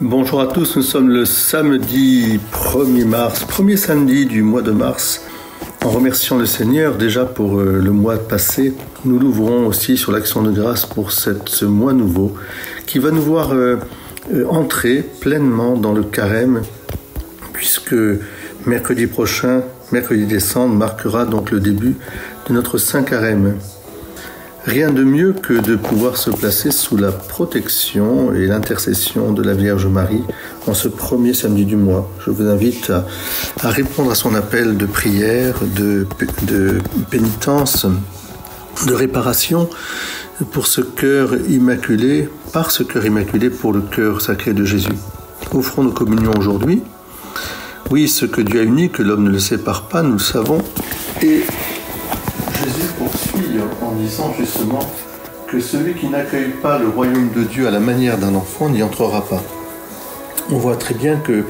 Bonjour à tous, nous sommes le samedi 1er mars, premier samedi du mois de mars. En remerciant le Seigneur déjà pour le mois passé, nous l'ouvrons aussi sur l'action de grâce pour ce mois nouveau qui va nous voir entrer pleinement dans le carême, puisque mercredi prochain, mercredi décembre, marquera donc le début de notre Saint Carême. Rien de mieux que de pouvoir se placer sous la protection et l'intercession de la Vierge Marie en ce premier samedi du mois. Je vous invite à répondre à son appel de prière, de pénitence, de réparation pour ce cœur immaculé, par ce cœur immaculé pour le cœur sacré de Jésus. Offrons nos communions aujourd'hui. Oui, ce que Dieu a uni, que l'homme ne le sépare pas, nous le savons. Et Jésus poursuit en disant justement que celui qui n'accueille pas le royaume de Dieu à la manière d'un enfant n'y entrera pas. On voit très bien que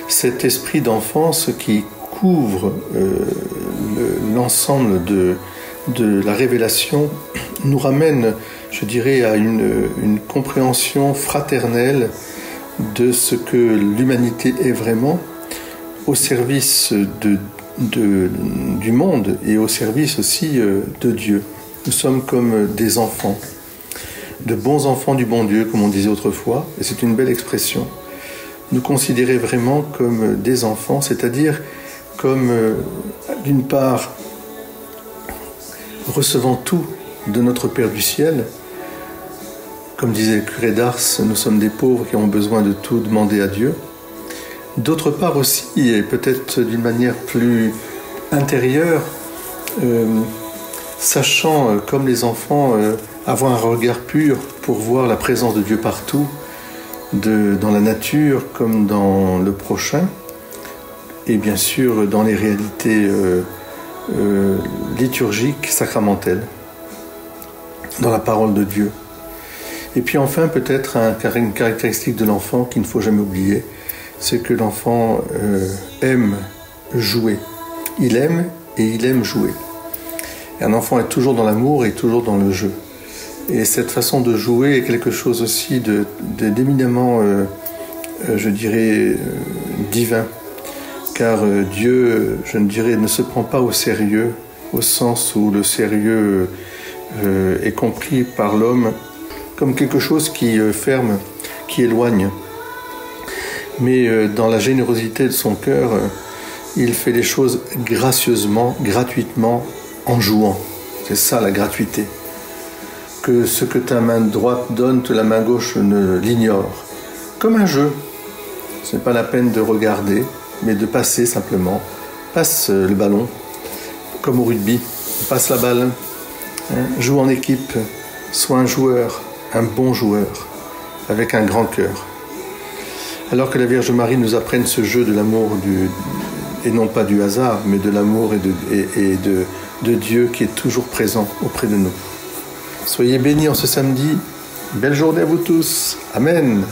cet esprit d'enfance qui couvre l'ensemble de la révélation nous ramène, je dirais, à une compréhension fraternelle de ce que l'humanité est vraiment au service du monde et au service aussi de Dieu. Nous sommes comme des enfants, de bons enfants du bon Dieu, comme on disait autrefois, et c'est une belle expression. Nous considérer vraiment comme des enfants, c'est-à-dire comme, d'une part, recevant tout de notre Père du ciel. Comme disait le curé d'Ars, nous sommes des pauvres qui ont besoin de tout demander à Dieu. D'autre part aussi, et peut-être d'une manière plus intérieure, sachant, comme les enfants, avoir un regard pur pour voir la présence de Dieu partout, dans la nature comme dans le prochain, et bien sûr dans les réalités liturgiques, sacramentelles, dans la parole de Dieu. Et puis enfin, peut-être une caractéristique de l'enfant qu'il ne faut jamais oublier, c'est que l'enfant aime jouer. Il aime et il aime jouer. Et un enfant est toujours dans l'amour et toujours dans le jeu. Et cette façon de jouer est quelque chose aussi d'éminemment, je dirais, divin. Car Dieu, je dirais, ne se prend pas au sérieux, au sens où le sérieux est compris par l'homme comme quelque chose qui ferme, qui éloigne. Mais dans la générosité de son cœur, il fait les choses gracieusement, gratuitement, en jouant. C'est ça la gratuité. Que ce que ta main droite donne, la main gauche ne l'ignore. Comme un jeu. Ce n'est pas la peine de regarder, mais de passer simplement. Passe le ballon, comme au rugby. Passe la balle. Joue en équipe. Sois un joueur, un bon joueur, avec un grand cœur. Alors que la Vierge Marie nous apprenne ce jeu de l'amour, et non pas du hasard, mais de l'amour et de Dieu qui est toujours présent auprès de nous. Soyez bénis en ce samedi. Belle journée à vous tous. Amen.